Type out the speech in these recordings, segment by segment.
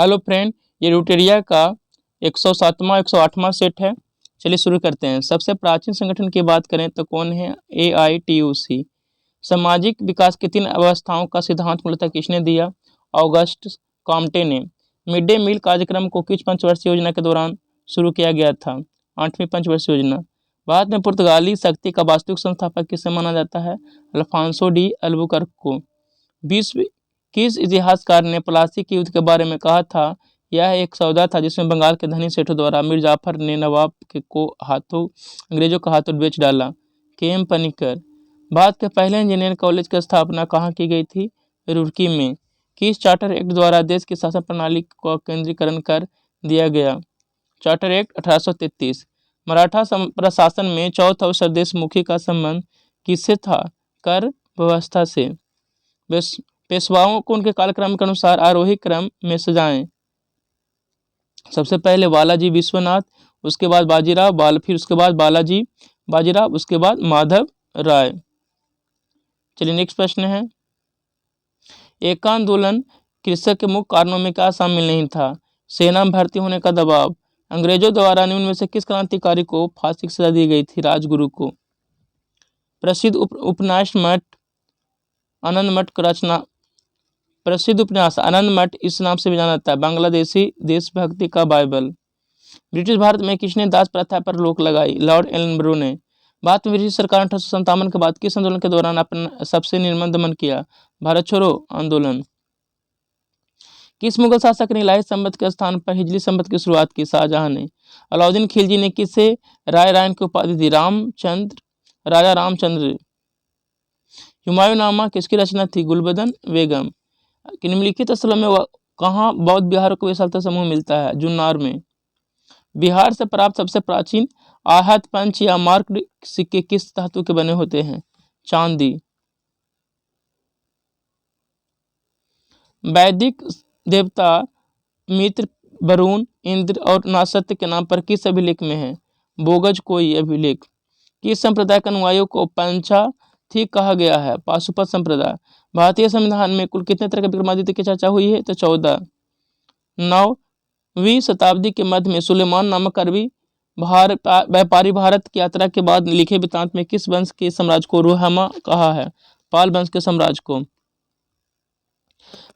Hello friend, ये रूटेरिया का 107वां 108वां set है। चलिए शुरू करते हैं। सबसे प्राचीन संगठन की बात करें तो कौन है? AITUC। सामाजिक विकास की 3 अवस्थाओं का सिद्धांत मूलतः किसने दिया? ऑगस्ट कॉम्टे ने। मिड डे मील कार्यक्रम को किस पंचवर्षीय योजना के दौरान शुरू किया गया था? 8वीं पंचवर्षीय योजना। भारत में पुर्तगाली शक्ति का वास्तविक संस्थापक किसे माना जाता है? अल्फांसो डी अल्बुकर्क को। विश्व किस इतिहासकार ने प्लासी के युद्ध के बारे में कहा था? यह एक सौदा था जिसमें बंगाल के धनी सेठों द्वारा मीर जाफर ने नवाब को अंग्रेजों का हाथों बेच डाला। KM पनिकर। भारत के पहले इंजीनियरिंग कॉलेज की स्थापना कहाँ की गई थी? रुड़की में। किस चार्टर एक्ट द्वारा देश की शासन प्रणाली को केंद्रीकरण कर दिया गया? Charter act 1833। मराठा प्रशासन में चौथ और सरदेशमुखी का संबंध किससे था? कर व्यवस्था से। पेशवाओं को उनके कालक्रम के अनुसार आरोही क्रम में सजाएं। सबसे पहले बालाजी विश्वनाथ, उसके बाद बाजीराव फिर उसके बाद बालाजी बाजीराव, उसके बाद माधव राय। चलिए नेक्स्ट प्रश्न है, एका आंदोलन कृषक के मुख्य कारणों में क्या शामिल नहीं था? सेना में भर्ती होने का दबाव। अंग्रेजों द्वारा निम्न में से किस क्रांतिकारी को फांसी की सजा दी गई थी? राजगुरु को। प्रसिद्ध उपन्यास मठ आनंद मठ की रचना। प्रसिद्ध उपन्यास आनंद मठ इस नाम से भी जाना जाता है। बांग्लादेशी देशभक्ति का बाइबल। ब्रिटिश भारत में किसने दास प्रथा पर रोक लगाई? लॉर्ड एलनब्रो ने। भारत में ब्रिटिश सरकार 1857 के बाद किस आंदोलन के दौरान अपना सबसे निर्मम दमन किया? भारत छोड़ो आंदोलन। किस मुगल शासक ने इलाही संबत के स्थान पर हिजली संबत की शुरुआत की? शाहजहां ने। अलाउद्दीन खिलजी ने किसे राय रायन की उपाधि दी? राजा रामचंद्र। हुमायूंनामा किसकी रचना थी? गुलबदन बेगम। निम्नलिखित स्थलों में कहाँ बौद्ध बिहारों का विशालतम समूह मिलता है? जुन्नार में। बिहार से प्राप्त सबसे प्राचीन आहत पंच या मार्क्ड सिक्के किस धातु के बने होते हैं? चांदी। वैदिक देवता मित्र, वरुण, इंद्र और नासत्य के नाम पर किस अभिलेख में है? बोगज कोई अभिलेख। किस संप्रदाय के अनुयायियों को पंचाथी कहा गया है? पाशुपत संप्रदाय। भारतीय संविधान में कुल कितने तरह के विक्रमादित्य की चर्चा हुई है? तो 14। 9वीं शताब्दी के मध्य में सुलेमान नामक अरबी व्यापारी भारत की यात्रा के बाद लिखे वृत्तांत में किस वंश के साम्राज्य को रुहमा कहा है? पाल वंश के साम्राज्य को।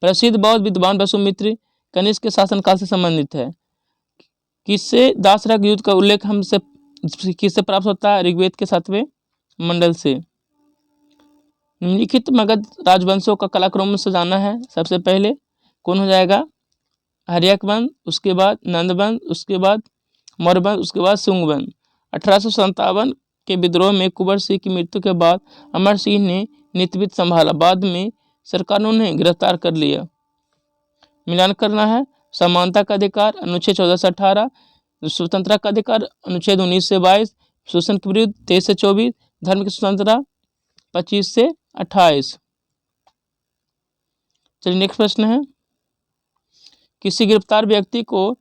प्रसिद्ध बौद्ध विद्वान वसुमित्र कनिष्क के शासनकाल से संबंधित है। किससे दासरथ युद्ध का उल्लेख हमसे किससे प्राप्त होता है? ऋग्वेद के 7वें मंडल से। निम्नलिखित मगध राजवंशों का कालक्रम में सजाना है। सबसे पहले कौन हो जाएगा? हर्यक वंश, उसके बाद नंद वंश, उसके बाद मौर्य वंश, उसके बाद शुंग वंश। 1857 के विद्रोह में कुंवर सिंह की मृत्यु के बाद अमर सिंह ने नेतृत्व संभाला। बाद में सरकार ने उन्हें गिरफ्तार कर लिया। मिलान करना है। समानता का अधिकार अनुच्छेद 14 से 18, स्वतंत्रता का अधिकार अनुच्छेद 19 से 22, शोषण के विरुद्ध 23 से 24, धर्म की स्वतंत्रता 25 से 28। चलिए नेक्स्ट प्रश्न है, किसी गिरफ्तार व्यक्ति को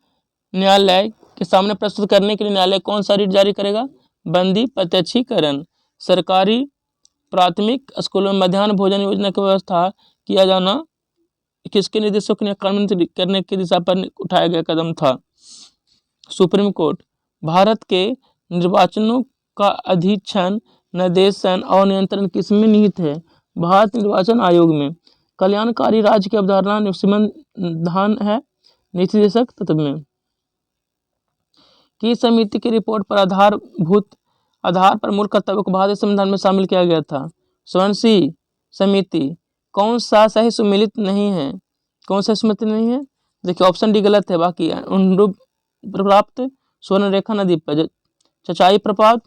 न्यायालय के सामने प्रस्तुत करने के लिए न्यायालय कौन सा रिट जारी करेगा? बंदी प्रत्यक्षीकरण। सरकारी प्राथमिक स्कूलों में मध्याह्न भोजन योजना की व्यवस्था किया जाना किसके निर्देशों के कार्यान्वित करने की दिशा पर उठाया गया कदम था? Supreme court. भारत के निर्वाचनों का अधीक्षण, निर्देशन और नियंत्रण किसमें निहित है? भारत निर्वाचन आयोग में। कल्याणकारी राज्य की अवधारणा संविधान है नीति निर्देशक तत्व में। की समिति की रिपोर्ट पर आधार पर मूल कर्तव्यों को भारतीय संविधान में शामिल किया गया था? स्वर्ण समिति। कौन सा सही सुमेलित नहीं है? कौन सा सुमेलित नहीं है? देखिए ऑप्शन डी गलत है। बाकी प्राप्त स्वर्ण रेखा नदी पर, चचाई प्रपात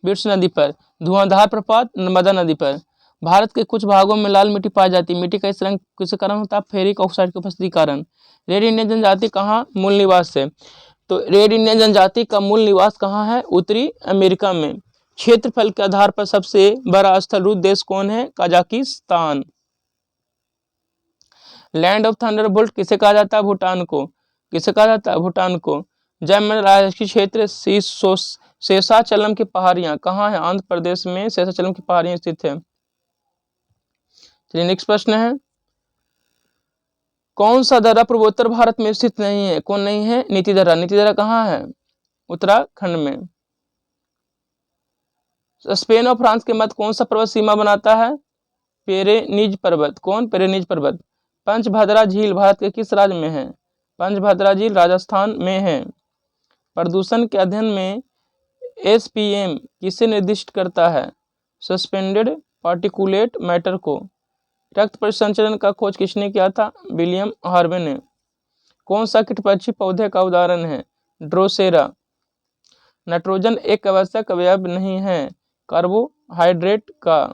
बिट्स नदी पर, धुआंधार प्रपात नर्मदा नदी पर। भारत के कुछ भागों में लाल मिट्टी पाई जाती है। मिट्टी का इस रंग किस कारण होता है? फेरिक ऑक्साइड की उपस्थिति कारण। रेड इंडियन जनजाति कहाँ मूल निवास है? तो रेड इंडियन जनजाति का मूल निवास कहाँ है? उत्तरी अमेरिका में। क्षेत्रफल के आधार पर सबसे बड़ा स्थलरूप देश कौन है? कजाकिस्तान। लैंड ऑफ थंडरबोल्ट किसे कहा जाता है? भूटान को। किसे कहा जाता है? भूटान को। जयमल राजकीय क्षेत्र शेषाचलम की पहाड़ियां कहाँ है? आंध्र प्रदेश में शेषाचलम की पहाड़ियां स्थित है। चलिए नेक्स्ट प्रश्न है, कौन सा दर्रा पूर्वोत्तर भारत में स्थित नहीं है? कौन नहीं है? नीति दर्रा। नीति दर्रा कहाँ है? उत्तराखंड में। स्पेन और फ्रांस के मध्य कौन सा पर्वत सीमा बनाता है? पेरेनीज पर्वत। कौन? पेरेनीज पर्वत। पंचभद्रा झील भारत के किस राज्य में है? पंचभद्रा झील राजस्थान में है। प्रदूषण के अध्ययन में SPM किसे निर्दिष्ट करता है? सस्पेंडेड पार्टिकुलेट मैटर को। रक्त परिसंचरण का खोज किसने किया था? विलियम हार्वे ने। कौन सा कीटपक्षी पौधे का उदाहरण है? ड्रोसेरा। नाइट्रोजन एक आवश्यक अवयव नहीं है कार्बोहाइड्रेट का।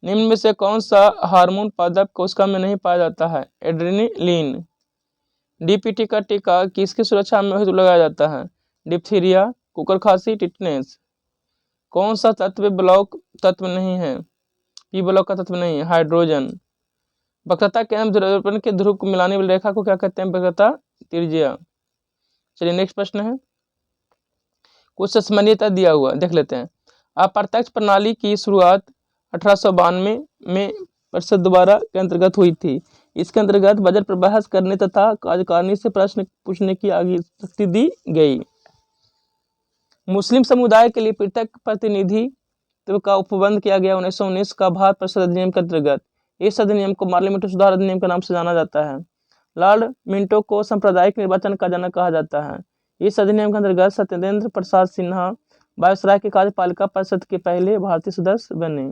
निम्न में से कौन सा हार्मोन पादप कोशिका में नहीं पाया जाता है? एड्रेनलिन। DPT का टीका किसकी सुरक्षा में हेतु लगाया जाता है? डिप्थीरिया, कुकर खांसी, टिटनेस। कौन सा तत्व ब्लॉक तत्व नहीं है? P ब्लॉक का तत्व नहीं है हाइड्रोजन। वक्रता के ध्रुवण के ध्रुव को मिलाने वाली रेखा को क्या कहते हैं? वक्रता त्रिज्या। चलिए नेक्स्ट प्रश्न है, कुछ स्मरणीयता दिया हुआ देख लेते हैं। अप्रत्यक्ष प्रणाली की शुरुआत 1892 में परिषद द्वारा के अंतर्गत हुई थी। इसके अंतर्गत बजट पर बहस करने तथा कार्यकारिणी से प्रश्न पूछने की आगे शक्ति दी गई। मुस्लिम समुदाय के लिए पृथक प्रतिनिधित्व का उपबंध किया गया 1919 का भारत परिषद अधिनियम के अंतर्गत। इस अधिनियम को पार्लियामेंट्री सुधार अधिनियम के नाम से जाना जाता है। लॉर्ड मिंटो को सांप्रदायिक निर्वाचन का जनक कहा जाता है। इस अधिनियम के अंतर्गत सत्येंद्र प्रसाद सिन्हा वायसराय की कार्यपालिका परिषद के पहले भारतीय सदस्य बने।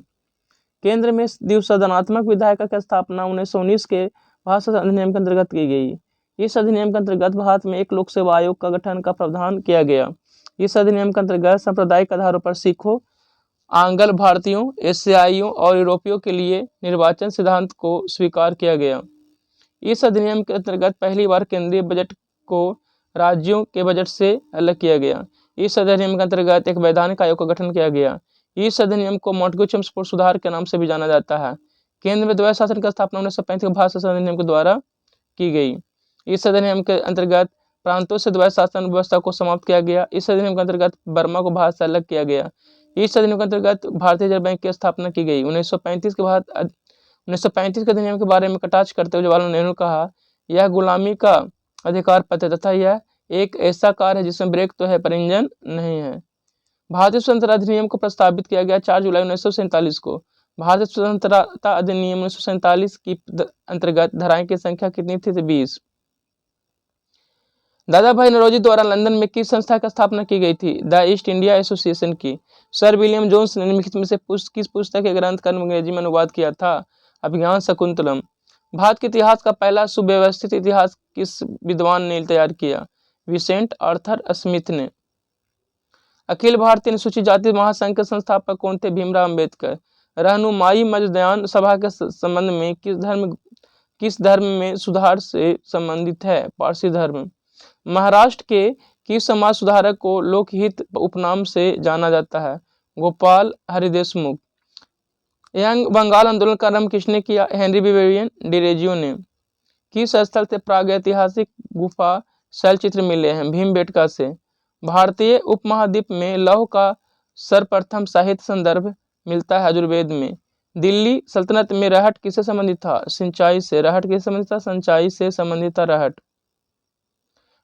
केंद्र में द्विसदनात्मक विधायिका की स्थापना 1919 के भारत संसद अधिनियम के अंतर्गत की गई। इस अधिनियम के अंतर्गत भारत में एक लोक सेवा आयोग का गठन का प्रावधान किया गया। इस अधिनियम के अंतर्गत सांप्रदायिक आधारों पर सिखों, आंग्ल भारतीयों, एशियाइयों और यूरोपियों के लिए निर्वाचन सिद्धांत को स्वीकार किया गया। इस अधिनियम के अंतर्गत पहली बार केंद्रीय बजट को राज्यों के बजट से अलग किया गया। इस अधिनियम के अंतर्गत एक वैधानिक आयोग का गठन किया गया। इस अधिनियम को मॉन्टेग्यू सुधार के नाम से भी जाना जाता है। केंद्र में द्वैध शासन की स्थापना 1935 के भारत शासन अधिनियम के द्वारा की गई। इस अधिनियम के अंतर्गत प्रांतों से द्वैध शासन व्यवस्था को समाप्त किया गया। इस अधिनियम के अंतर्गत बर्मा को भारत से अलग किया गया। इस अधिनियम के अंतर्गत भारतीय रिजर्व बैंक की स्थापना की गई। 1935 के अधिनियम के बारे में कटाक्ष करते हुए जवाहरलाल नेहरू ने कहा, यह गुलामी का अधिकार पत्र है तथा यह एक ऐसा कार है जिसमें ब्रेक तो है पर इंजन नहीं है। भारतीय स्वतंत्रता अधिनियम को प्रस्तावित किया गया 4 जुलाई 1947 को। भारतीय स्वतंत्रता अधिनियम 1947 की अंतर्गत धाराएं की संख्या कितनी थी? 20। दादा भाई नौरोजी द्वारा लंदन में किस संस्था की स्थापना की गई थी? द ईस्ट इंडिया एसोसिएशन की। सर विलियम जोन्स ने निम्नलिखित में से किस पुस्तक के ग्रंथ का अंग्रेजी में अनुवाद किया था? अभिज्ञान शकुंतलम। भारत के इतिहास का पहला सुव्यवस्थित इतिहास किस विद्वान ने तैयार किया? विसेंट आर्थर स्मिथ ने। अखिल भारतीय अनुसूचित जाति महासंघ के संस्थापक कौन थे? भीमराव अंबेडकर। रहनुमाई मजदयान सभा के संबंध में किस धर्म में सुधार से संबंधित है? पारसी धर्म। महाराष्ट्र के किस समाज सुधारक को लोकहित उपनाम से जाना जाता है? गोपाल हरिदेशमुख। यंग बंगाल आंदोलन का आरंभ किसने किया? हेनरी विवियन डिरेजियो ने। किस स्थल से प्रागैतिहासिक गुफा शैलचित्र मिले हैं? भीमबेटका से। भारतीय उपमहाद्वीप में लौह का सर्वप्रथम साहित्य संदर्भ मिलता है यजुर्वेद में। दिल्ली सल्तनत में रहट किससे संबंधित था? सिंचाई से। रहट किससे संबंधित था? सिंचाई से संबंधित था रहट।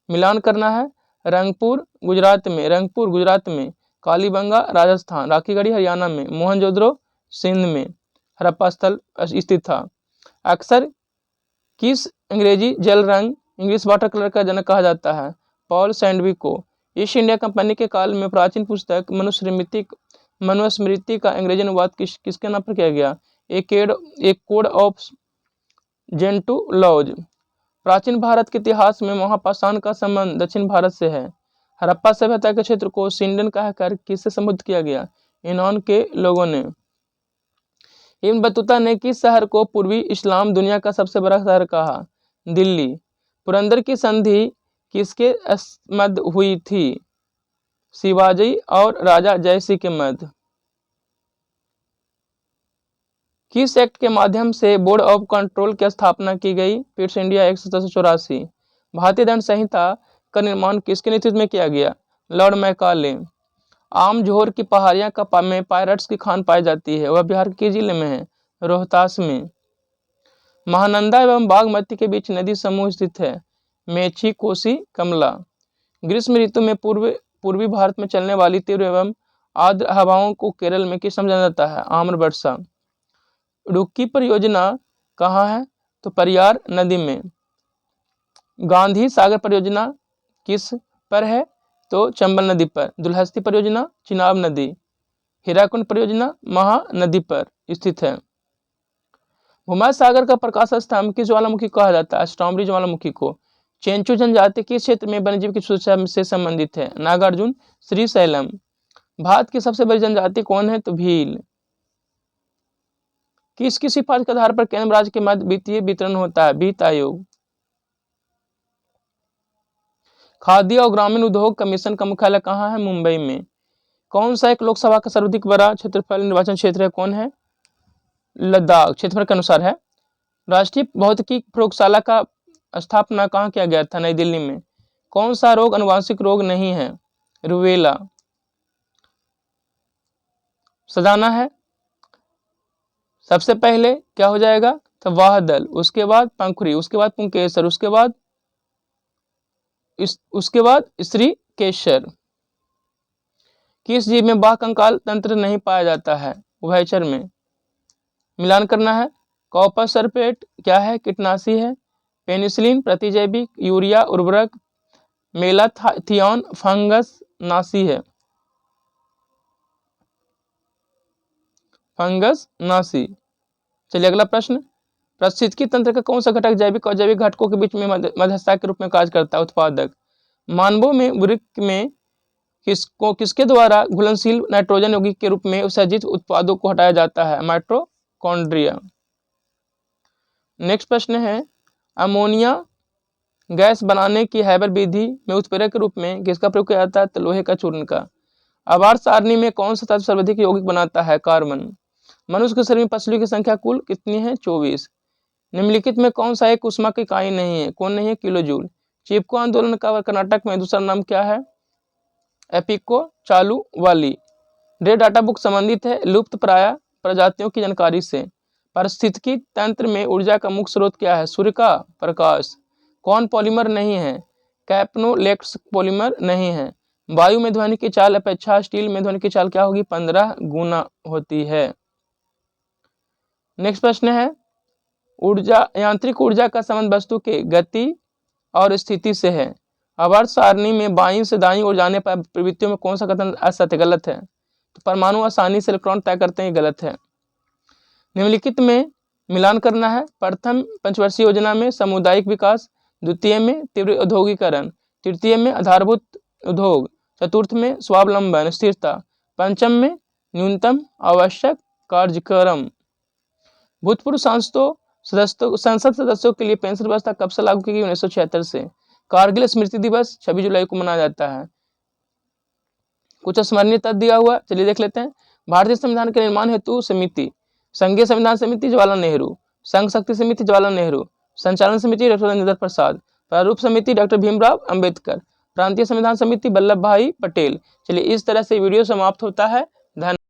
मिलान करना है। रंगपुर गुजरात में, कालीबंगा राजस्थान, राखीगढ़ी हरियाणा में, मोहनजोदड़ो सिंध में हड़प्पा स्थल स्थित था। अक्सर किस अंग्रेजी जल रंग इंग्लिश वाटर कलर का जनक कहा जाता है? पॉल सैंडविक को। ईस्ट इंडिया कंपनी के काल में प्राचीन पुस्तक मनुस्मृति का अंग्रेजी अनुवाद किसके नाम पर किया गया? एक कोड ऑफ जेंटुलॉज। प्राचीन भारत के इतिहास में महापाषाण का संबंध दक्षिण भारत से है। हड़प्पा सभ्यता के क्षेत्र को सिंडन कहकर किससे संबोधित किया गया? यूनान के लोगों ने। इब्न बतूता ने किस शहर को पूर्वी इस्लाम दुनिया का सबसे बड़ा शहर कहा? दिल्ली। पुरंदर की संधि किसके मध्य हुई थी? शिवाजी और राजा जयसिंह के मध्य। किस एक्ट के माध्यम से बोर्ड ऑफ कंट्रोल की स्थापना की गई? Pitt's India act 1784। भारतीय दंड संहिता का निर्माण किसके नेतृत्व में किया गया? Lord Macaulay. आम जोहर की पहाड़ियां में पायरेट्स की खान पाई जाती है, वह बिहार के जिले में है? रोहतास में। महानंदा एवं बागमती के बीच नदी समूह स्थित है। मेची, कोसी, कमला। ग्रीष्म ऋतु में पूर्वी भारत में चलने वाली तीव्र एवं आर्द्र हवाओं को केरल में किस नाम जाना जाता है? आम्र वर्षा। रुड़की परियोजना कहाँ है? तो परियार नदी में। गांधी सागर परियोजना किस पर है? तो चंबल नदी पर। दुलहस्ती परियोजना चिनाब नदी। हीराकुंड परियोजना महानदी पर स्थित है। भूमध्य सागर का प्रकाश स्तंभ किस ज्वालामुखी को कहा जाता है? स्ट्रॉबेरी ज्वालामुखी को। चेंचू जनजाति किस क्षेत्र में वन्यजीव की सुरक्षा से संबंधित है? नागार्जुन, श्रीशैलम। भारत की सबसे बड़ी जनजाति कौन है? तो भील। किसकी सिफारिश के आधार पर केंद्र राज्य के मध्य वित्तीय वितरण होता है? वित्त आयोग। खाद्य और ग्रामीण उद्योग कमीशन का मुख्यालय कहाँ है? मुंबई में। कौन सा एक लोकसभा का सर्वाधिक बड़ा क्षेत्रफल निर्वाचन क्षेत्र है? कौन है? लद्दाख। क्षेत्रफल के अनुसार है। राष्ट्रीय भौतिकी प्रयोगशाला का स्थापना कहाँ किया गया था? नई दिल्ली में। कौन सा रोग अनुवांशिक रोग नहीं है? रूबेला। सजाना है। सबसे पहले क्या हो जाएगा? तो वाहदल, उसके बाद पंखुरी, उसके बाद पुंकेसर, उसके बाद स्त्री केसर। किस जीव में बाह्य कंकाल तंत्र नहीं पाया जाता है? उभयचर में। मिलान करना है। कॉपर सल्फेट क्या है? कीटनाशी है। पेनिसिलिन प्रतिजैविक, यूरिया उर्वरक, मेलाथियोन फंगस नाशी है। फंगस नाशी। चलिए अगला प्रश्न। पारिस्थितिकी तंत्र का कौन सा घटक जैविक और अजैविक घटकों के बीच में मध्यस्थता के रूप में कार्य करता है? उत्पादक। मानवों में वृक्क में किसके द्वारा घुलनशील नाइट्रोजन यौगिक के रूप में उत्सर्जित उत्पादों को हटाया जाता है? माइटोकॉन्ड्रिया। नेक्स्ट प्रश्न है, अमोनिया गैस बनाने की हैबर विधि में उत्प्रेरक के रूप में किसका प्रयोग किया जाता है? तो लोहे का चूर्ण का। आवर्त सारणी में कौन सा तत्व सर्वाधिक यौगिक बनाता है? कार्बन। मनुष्य के शरीर में पसलियों की संख्या कुल कितनी है? 24। निम्नलिखित में कौन सा एक ऊष्मा की इकाई नहीं है? कौन नहीं है? किलोजूल। चिपको आंदोलन का कर्नाटक में दूसरा नाम क्या है? एपिको चालू वाली। डे डाटा बुक संबंधित है लुप्त प्राय प्रजातियों की जानकारी से। पारिस्थितिकी तंत्र में ऊर्जा का मुख्य स्रोत क्या है? सूर्य का प्रकाश। कौन पॉलीमर नहीं है? कैप्नोलेक्स पॉलीमर नहीं है। वायु में ध्वनि की चाल अपेक्षा स्टील में ध्वनि की चाल क्या होगी? 15 गुना होती है। नेक्स्ट प्रश्न है, ऊर्जा यांत्रिक ऊर्जा का संबंध वस्तु के गति और स्थिति से है। आवर्त सारणी में बाईं से दाईं ओर जाने पर प्रवृत्तियों में कौन सा कथन असत्य गलत है? तो परमाणु आसानी से इलेक्ट्रॉन तय करते हैं, गलत है। निम्नलिखित में मिलान करना है। प्रथम पंचवर्षीय योजना में सामुदायिक विकास, द्वितीय में तीव्र औद्योगिकरण, तृतीय में आधारभूत उद्योग, चतुर्थ में स्वावलंबन स्थिरता, पंचम में न्यूनतम आवश्यक कार्यक्रम। भूतपूर्व संसद सदस्यों के लिए पेंशन व्यवस्था कब से लागू की गई? 1976 से। कारगिल स्मृति दिवस 26 जुलाई को मनाया जाता है। कुछ स्मरणीय तथ्य दिया हुआ, चलिए देख लेते हैं। भारतीय संविधान के निर्माण हेतु समिति, संघीय संविधान समिति जवाहरलाल नेहरू, संघ शक्ति समिति जवाहरलाल नेहरू, संचालन समिति डॉक्टर राजेंद्र प्रसाद, प्रारूप समिति डॉक्टर भीमराव अंबेडकर, प्रांतीय संविधान समिति वल्लभ भाई पटेल। चलिए इस तरह से वीडियो समाप्त होता है। धन्यवाद।